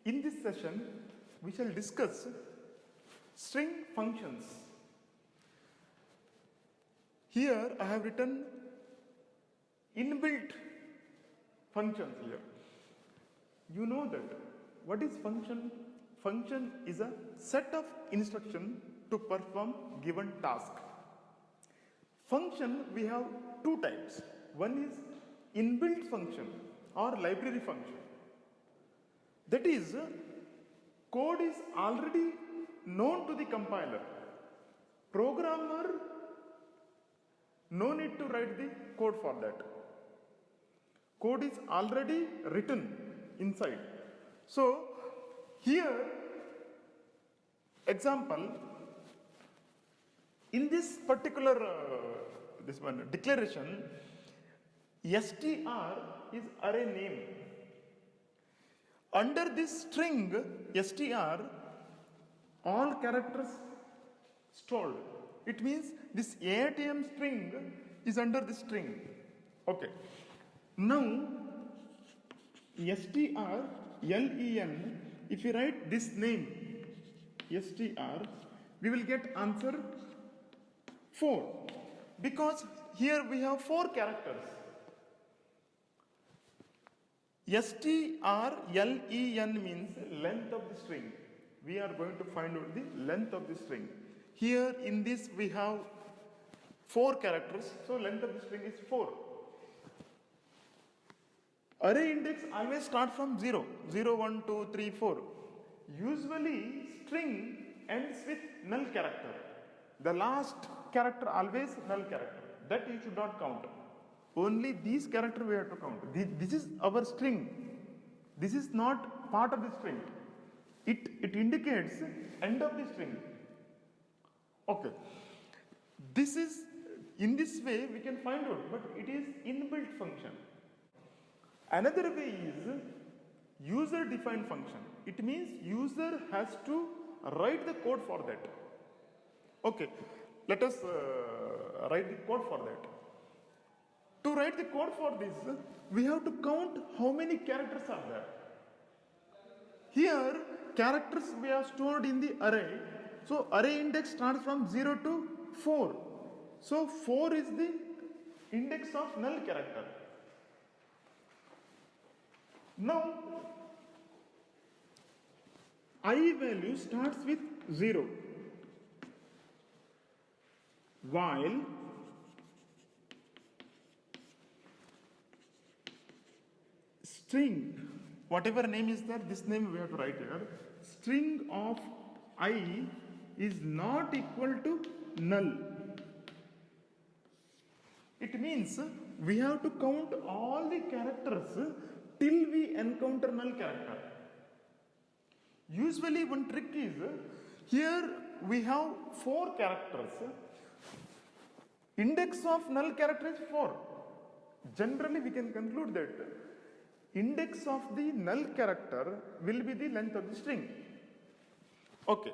In this session, we shall discuss string functions. Here I have written inbuilt functions here. You know that what is function? Function is a set of instruction to perform given task. Function we have two types. One is inbuilt function or library function. That is, code is already known to the compiler. Programmer no need to write the code for that. Code is already written inside. So here, example, in this particular this one declaration, str is array name. Under this string str, all characters stored. It means this ATM string is under this string. Okay. Now, strlen, if you write this name, str, we will get answer 4. Because here we have 4 characters. strlen means length of the string. We are going to find out the length of the string. Here in this we have 4 characters, so length of the string is 4. Array index always start from 0, 0, 1, 2, 3, 4. Usually string ends with null character. The last character always null character. That you should not count. Only these characters we have to count. This is our string. This is not part of the string. It indicates end of the string. Okay. This is, in this way we can find out, but it is inbuilt function. Another way is user defined function. It means user has to write the code for that. Okay. Let us write the code for that. To write the code for this, we have to count how many characters are there. Here, characters we have stored in the array. So, array index starts from 0 to 4. So, 4 is the index of null character. Now, I value starts with 0. While string, whatever name is there, this name we have to write here. String of I is not equal to null. It means we have to count all the characters till we encounter null character. Usually one trick is, here we have 4 characters. Index of null character is 4. Generally we can conclude that index of the null character will be the length of the string. Okay.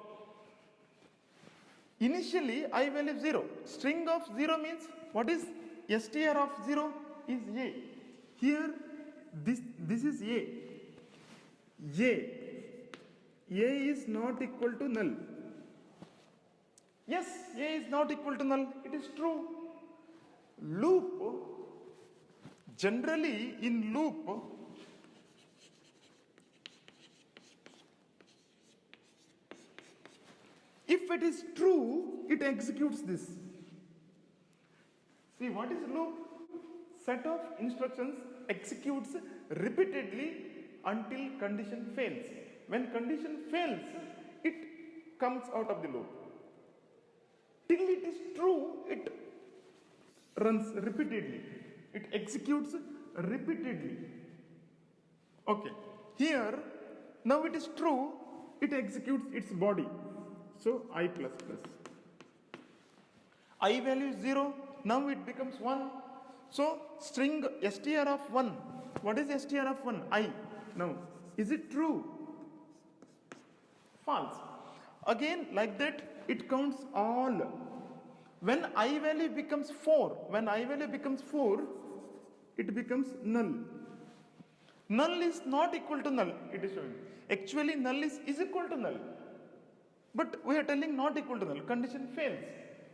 Initially I value 0. String of 0 means what is str of 0 is a. Here this is a. A is not equal to null. Yes, a is not equal to null. It is true. Loop, generally in loop, if it is true, it executes this. See, what is loop? Set of instructions executes repeatedly until condition fails. When condition fails, it comes out of the loop. Till it is true, it runs repeatedly. It executes repeatedly. Okay. Here, now it is true, it executes its body. So, I plus plus. I value is 0, now it becomes 1. So, string str of 1. What is str of 1? I. Now, is it true? False. Again, like that, it counts all. When I value becomes 4, it becomes null. Null is not equal to null, it is showing. Actually, null is equal to null. But we are telling not equal to null. Condition fails.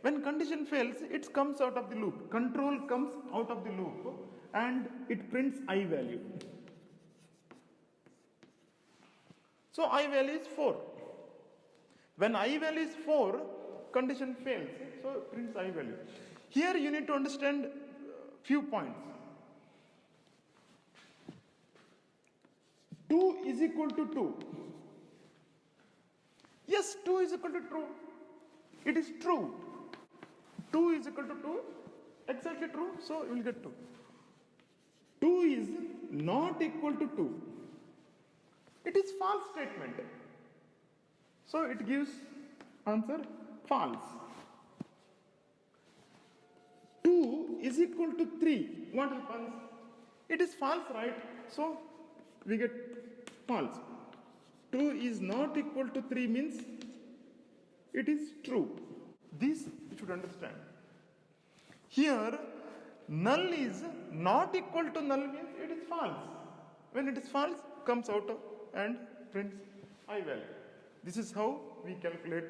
When condition fails, it comes out of the loop. Control comes out of the loop and it prints I value. So I value is 4. When I value is 4, condition fails. So it prints I value. Here you need to understand few points. 2 is equal to 2. Yes, 2 is equal to true. It is true. 2 is equal to 2. Exactly true. So you will get 2. 2 is not equal to 2. It is false statement. So it gives answer false. 2 is equal to 3. What happens? It is false, right? So we get false. 2 is not equal to 3 means it is true. This you should understand. Here, null is not equal to null means it is false. When it is false, comes out and prints I value. This is how we calculate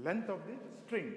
length of the string.